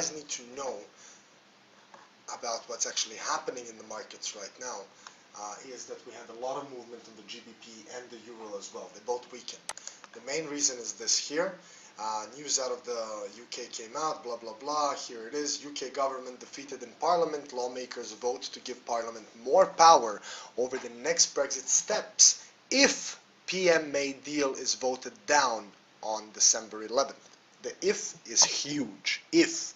guys need to know about what's actually happening in the markets right now is that we had a lot of movement in the GBP and the Euro as well. They both weakened. The main reason is this here. News out of the UK came out, blah blah blah. Here it is. UK government defeated in Parliament. Lawmakers vote to give Parliament more power over the next Brexit steps if PM May deal is voted down on December 11th. The if is huge. If.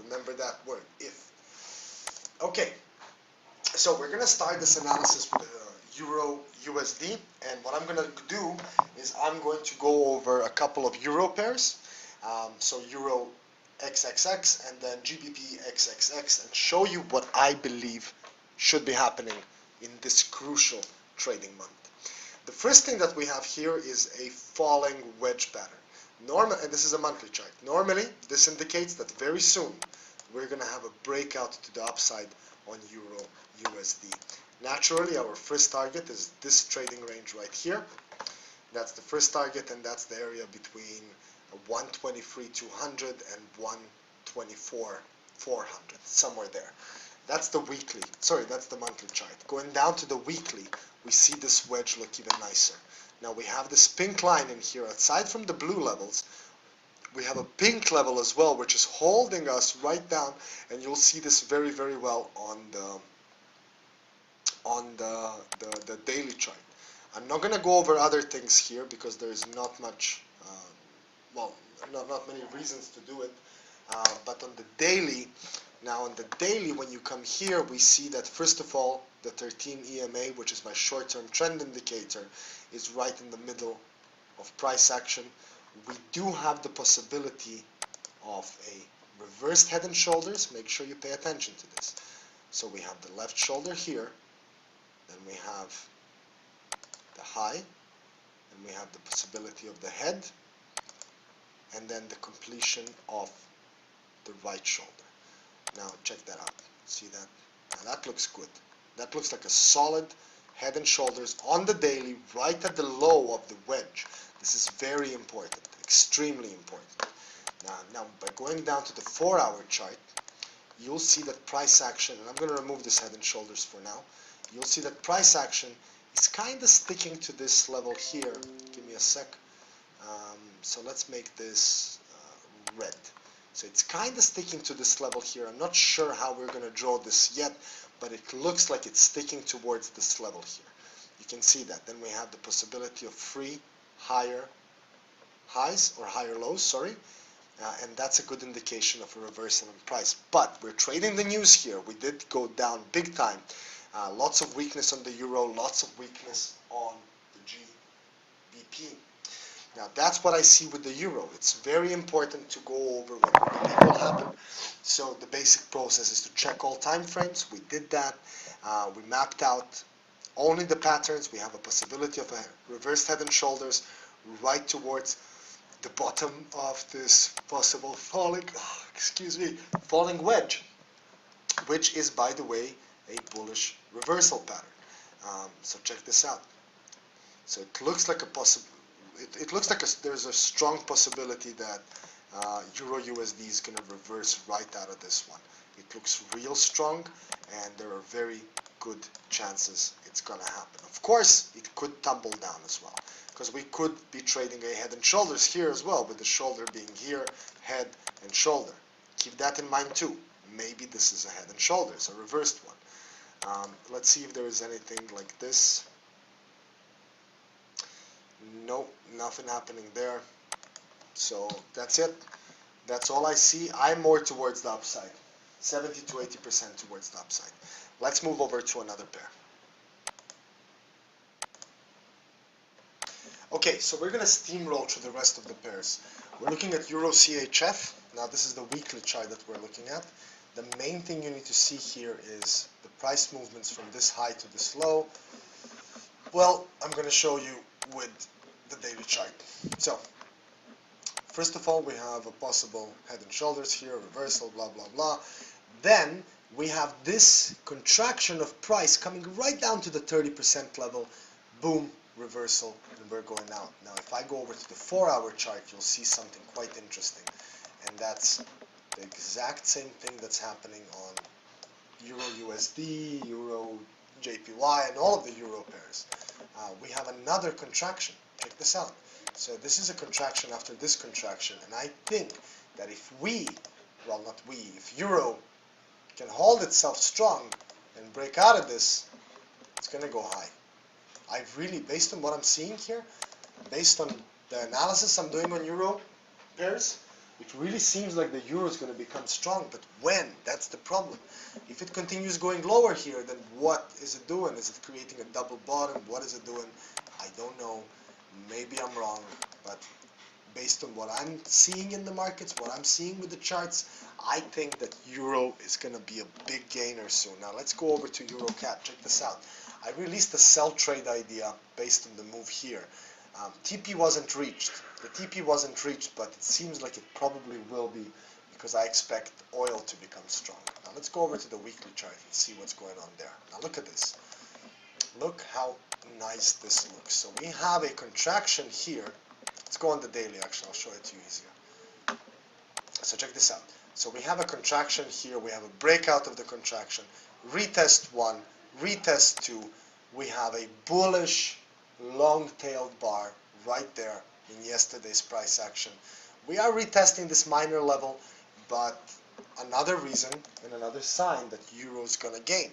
Remember that word, if. Okay, so we're going to start this analysis with Euro USD, and what I'm going to do is I'm going to go over a couple of Euro pairs, so Euro XXX and then GBP XXX, and show you what I believe should be happening in this crucial trading month. The first thing that we have here is a falling wedge pattern. And this is a monthly chart. Normally, this indicates that very soon we're going to have a breakout to the upside on Euro USD. Naturally, our first target is this trading range right here. That's the first target, and that's the area between 123,200 and 124,400, somewhere there. That's the weekly, sorry, that's the monthly chart. Going down to the weekly, we see this wedge look even nicer. Now we have this pink line in here. Aside from the blue levels, we have a pink level as well, which is holding us right down, and you'll see this very, very well on the daily chart. I'm not going to go over other things here because there is not much, not many reasons to do it. But on the daily, now on the daily, when you come here, we see that first of all, the 13 EMA, which is my short-term trend indicator, is right in the middle of price action. We do have the possibility of a reversed head and shoulders. Make sure you pay attention to this. So we have the left shoulder here, then we have the high, and we have the possibility of the head, and then the completion of the right shoulder. Now check that out. See that? Now that looks good. That looks like a solid head and shoulders on the daily, right at the low of the wedge. This is very important, extremely important. Now by going down to the 4-hour chart, you'll see that price action, and I'm going to remove this head and shoulders for now, you'll see that price action is kind of sticking to this level here. Give me a sec. So let's make this red. So it's kind of sticking to this level here. I'm not sure how we're going to draw this yet, but it looks like it's sticking towards this level here. You can see that. Then we have the possibility of 3 higher highs or higher lows, sorry. And that's a good indication of a reversal in price. But we're trading the news here. We did go down big time. Lots of weakness on the euro, lots of weakness on the GBP. Now that's what I see with the euro. It's very important to go over what we think will happen. So the basic process is to check all time frames. We did that. We mapped out only the patterns. We have a possibility of a reversed head and shoulders right towards the bottom of this possible falling wedge, which is, by the way, a bullish reversal pattern. So check this out. So it looks like there's a strong possibility that Euro USD is going to reverse right out of this one. It looks real strong, and there are very good chances it's going to happen. Of course, it could tumble down as well, because we could be trading a head and shoulders here as well, with the shoulder being here, head and shoulder. Keep that in mind too. Maybe this is a head and shoulders, a reversed one. Let's see if there is anything like this. Nope, nothing happening there. So that's it. That's all I see. I'm more towards the upside. 70 to 80% towards the upside. Let's move over to another pair. Okay, so we're going to steamroll through the rest of the pairs. We're looking at Euro CHF. Now this is the weekly chart that we're looking at. The main thing you need to see here is the price movements from this high to this low. Well, I'm going to show you with the daily chart. So, first of all, we have a possible head and shoulders here, reversal, blah, blah, blah. Then, we have this contraction of price coming right down to the 30% level. Boom, reversal, and we're going out. Now, if I go over to the 4-hour chart, you'll see something quite interesting. And that's the exact same thing that's happening on EURUSD, EURJPY, and all of the euro pairs. We have another contraction. Check this out. So this is a contraction after this contraction, and I think that if if euro can hold itself strong and break out of this, it's going to go high. Based on what I'm seeing here, based on the analysis I'm doing on euro pairs, it really seems like the euro is going to become strong. But when? That's the problem. If it continues going lower here, then what is it doing? Is it creating a double bottom? What is it doing? I don't know. Maybe I'm wrong, but based on what I'm seeing in the markets, what I'm seeing with the charts, I think that euro is going to be a big gainer soon. Now let's go over to EuroCAD. Check this out. I released a sell trade idea based on the move here. TP wasn't reached. The TP wasn't reached, but it seems like it probably will be because I expect oil to become strong. Now let's go over to the weekly chart and see what's going on there. Now look at this. Look how nice this looks. So we have a contraction here. Let's go on the daily, actually. I'll show it to you easier. So check this out. So we have a contraction here. We have a breakout of the contraction. Retest 1, retest 2. We have a bullish long-tailed bar right there in yesterday's price action. We are retesting this minor level, but another reason and another sign that euro is going to gain.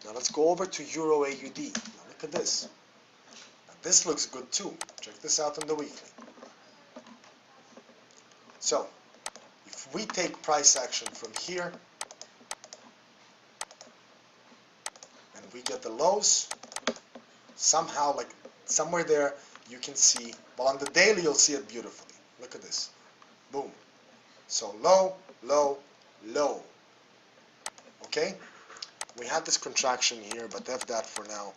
Now let's go over to euro AUD. Now look at this. Now this looks good too. Check this out on the weekly. So if we take price action from here and we get the lows, somehow, like somewhere there, you can see, well, on the daily you'll see it beautifully. Look at this. Boom. So low, low, low. Okay? We had this contraction here, but F that for now.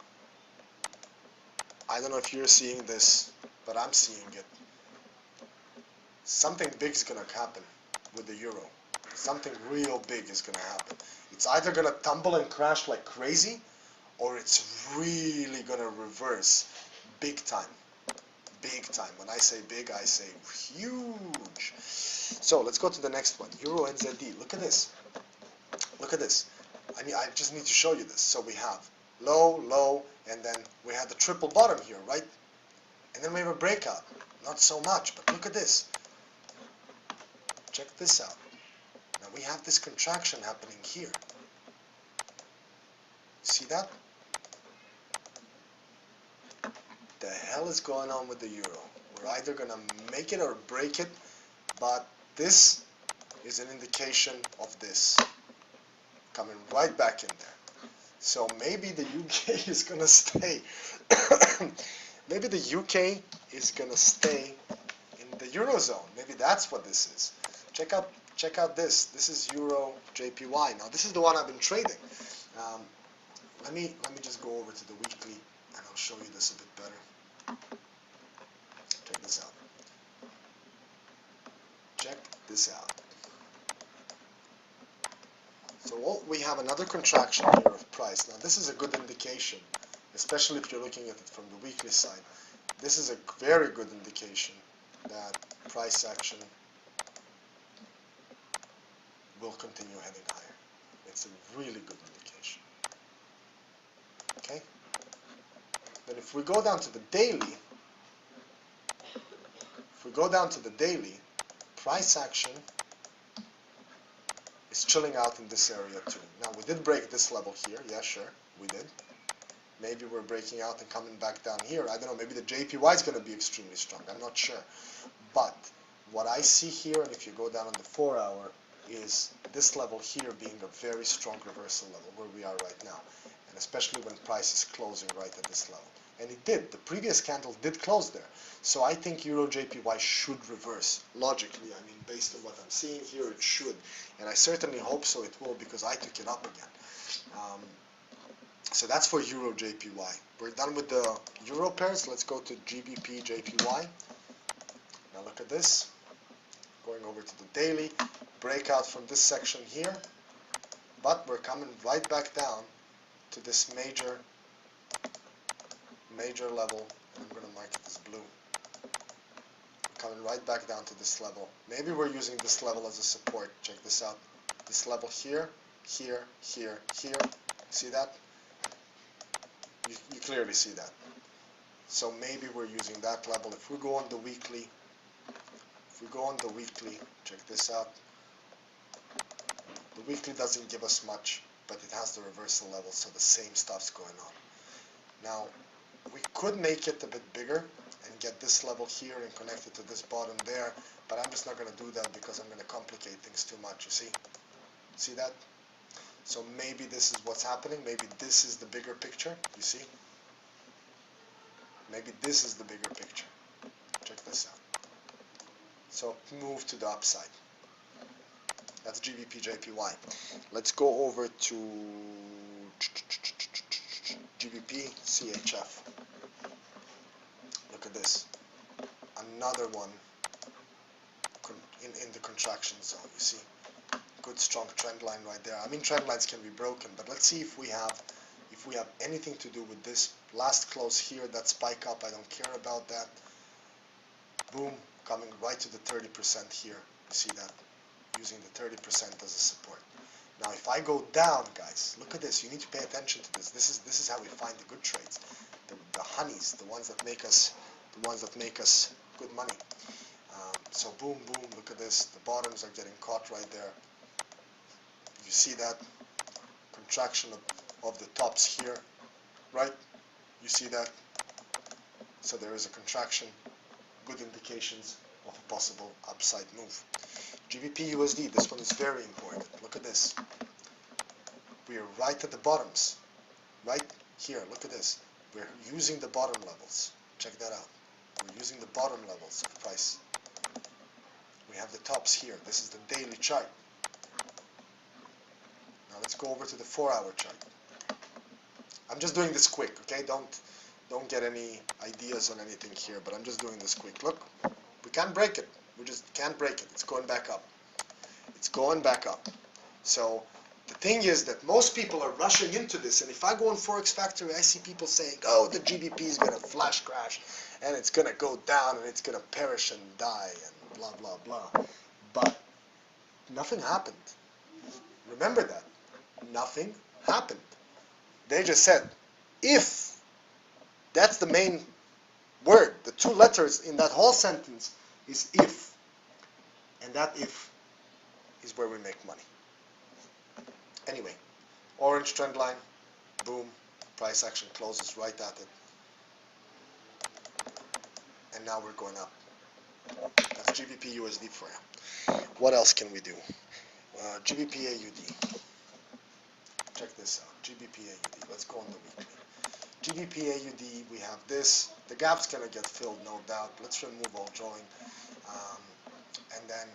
I don't know if you're seeing this, but I'm seeing it. Something big is going to happen with the euro. Something real big is going to happen. It's either going to tumble and crash like crazy, or it's really going to reverse big time. Big time. When I say big, I say huge. So let's go to the next one. Euro NZD. Look at this. Look at this. I just need to show you this. So we have low, low, and then we have the triple bottom here, right? And then we have a breakout. Not so much, but look at this. Check this out. Now we have this contraction happening here. See that? The hell is going on with the euro? We're either going to make it or break it, but this is an indication of this coming right back in there. So maybe the UK is going to stay. Maybe the UK is going to stay in the eurozone. Maybe that's what this is. Check out this. This is EURJPY. Now this is the one I've been trading. Let me just go over to the weekly and I'll show you this a bit better. Check this out. Check this out. So we have another contraction here of price. Now this is a good indication, especially if you're looking at it from the weekly side. This is a very good indication that price action will continue heading higher. It's a really good indication. Okay? Then if we go down to the daily, price action is chilling out in this area too. Now we did break this level here, yeah sure, we did. Maybe we're breaking out and coming back down here. I don't know, maybe the JPY is going to be extremely strong, I'm not sure. But what I see here, and if you go down on the 4 hour, is this level here being a very strong reversal level where we are right now. And especially when price is closing right at this level. And it did. The previous candle did close there. So I think EURJPY should reverse. Logically, I mean, based on what I'm seeing here, it should. And I certainly hope so it will, because I took it up again. So that's for EURJPY. We're done with the euro pairs. Let's go to GBPJPY. Now look at this. Going over to the daily. Breakout from this section here. But we're coming right back down to this major level. I'm going to mark it as blue. coming right back down to this level. Maybe we're using this level as a support. Check this out. This level here, here, here, here. See that? You clearly see that. So maybe we're using that level. If we go on the weekly, check this out. The weekly doesn't give us much, but it has the reversal level, so the same stuff's going on. Now, we could make it a bit bigger and get this level here and connect it to this bottom there, but I'm just not going to do that because I'm going to complicate things too much, you see? See that? So maybe this is what's happening. Maybe this is the bigger picture, you see? Maybe this is the bigger picture. Check this out. So move to the upside. That's GBPJPY. Let's go over to GBP CHF. Look at this. Another one in the contraction zone, you see? Good strong trend line right there. I mean, trend lines can be broken, but let's see if we have anything to do with this last close here, that spike up. I don't care about that. Boom, coming right to the 30% here. You see that? Using the 30% as a support. Now if I go down, guys, look at this. You need to pay attention to this. This is how we find the good trades. The honeys, the ones that make us good money. So boom, boom, look at this. The bottoms are getting caught right there. You see that contraction of the tops here, right? You see that? So there is a contraction, good indications of a possible upside move. GBPUSD, this one is very important. Look at this. We are right at the bottoms, right here. Look at this. We're using the bottom levels. Check that out. We're using the bottom levels of price. We have the tops here. This is the daily chart. Now let's go over to the 4-hour chart. I'm just doing this quick, okay? Don't get any ideas on anything here, but I'm just doing this quick. Look, we can't break it. We just can't break it. It's going back up. It's going back up. So the thing is that most people are rushing into this, and if I go on Forex Factory, I see people saying, oh, the GBP is going to flash crash, and it's going to go down, and it's going to perish and die, and blah, blah, blah. But nothing happened. Remember that. Nothing happened. They just said, if. That's the main word. The two letters in that whole sentence is if. And that if is where we make money. Anyway, orange trend line, boom, price action closes right at it. And now we're going up. That's GBPUSD for you. What else can we do? GBPAUD. Check this out. GBPAUD. Let's go on the weekly. GBPAUD, we have this. The gap's going to get filled, no doubt. Let's remove all drawing. And then,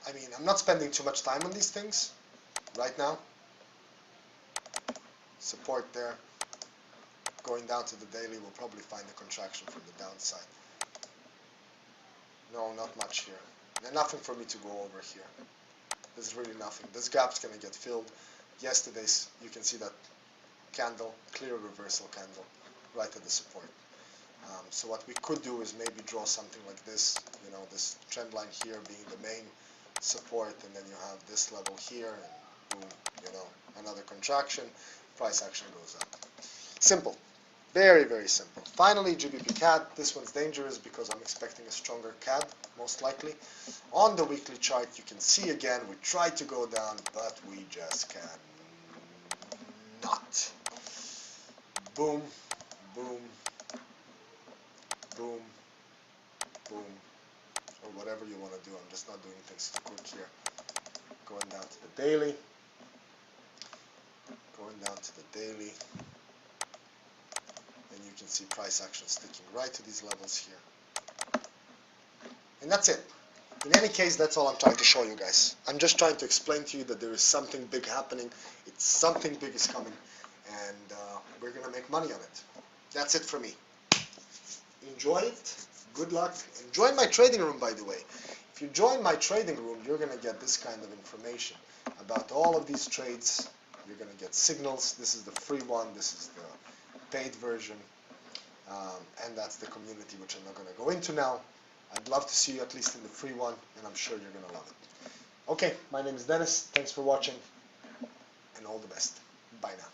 I mean, I'm not spending too much time on these things right now. Support there. Going down to the daily, we'll probably find a contraction from the downside. No, not much here. There's nothing for me to go over here. There's really nothing. This gap's going to get filled. Yesterday's, you can see that candle, clear reversal candle, right at the support. So what we could do is maybe draw something like this, you know, this trend line here being the main support, and then you have this level here, and boom, you know, another contraction, price action goes up. Simple. Very, very simple. Finally, GBP CAD. This one's dangerous because I'm expecting a stronger CAD, most likely. On the weekly chart, you can see again, we tried to go down, but we just cannot. Boom, boom, boom, boom, or whatever you want to do. I'm just not doing things too quick here. Going down to the daily. Going down to the daily. And you can see price action sticking right to these levels here. And that's it. In any case, that's all I'm trying to show you guys. I'm just trying to explain to you that there is something big happening. It's something big is coming. And we're going to make money on it. That's it for me. Enjoy it. Good luck. And join my trading room, by the way. If you join my trading room, you're going to get this kind of information about all of these trades. You're going to get signals. This is the free one. This is the paid version. And that's the community, which I'm not going to go into now. I'd love to see you at least in the free one, and I'm sure you're going to love it. Okay, my name is Dennis. Thanks for watching, and all the best. Bye now.